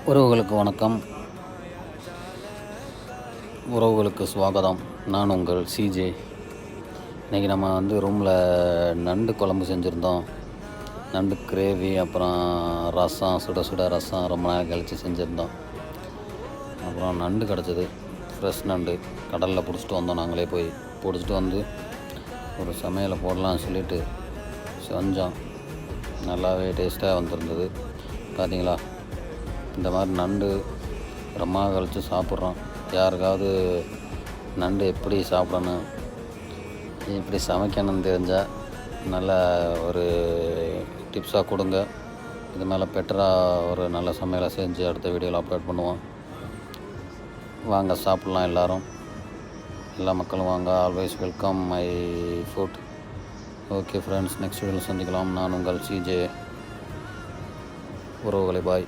உறவுகளுக்கு வணக்கம், உறவுகளுக்கு சுவாகதம். நான் உங்கள் சிஜே. இன்றைக்கி நம்ம ரூமில் நண்டு குழம்பு செஞ்சுருந்தோம். நண்டு கிரேவி, அப்புறம் ரசம், சுட சுட ரசம் ரொம்ப நாள் கழித்து செஞ்சுருந்தோம். அப்புறம் நண்டு கிடச்சிது, ஃப்ரெஷ் நண்டு கடலில் பிடிச்சிட்டு வந்தோம். நாங்களே போய் பிடிச்சிட்டு வந்து ஒரு சமையலை போடலாம்னு சொல்லிட்டு செஞ்சோம். நல்லாவே டேஸ்ட்டாக வந்திருந்தது. பார்த்தீங்களா, இந்த மாதிரி நண்டு ரொம்ப நாள் கழித்து சாப்பிட்றோம். யாருக்காவது நண்டு எப்படி சாப்பிடணும், எப்படி சமைக்கணும்னு தெரிஞ்சால் நல்ல ஒரு டிப்ஸாக கொடுங்க. இது மேலே பெட்டராக ஒரு நல்ல சமையலை செஞ்சு அடுத்த வீடியோவில் அப்லோட் பண்ணுவோம். வாங்க சாப்பிட்லாம், எல்லோரும், எல்லா மக்களும் வாங்க. Always welcome my foot. Okay friends, next வீடியோவில் சந்திக்கலாம். நான் உங்கள் சிஜே. உறவுகளை பாய்.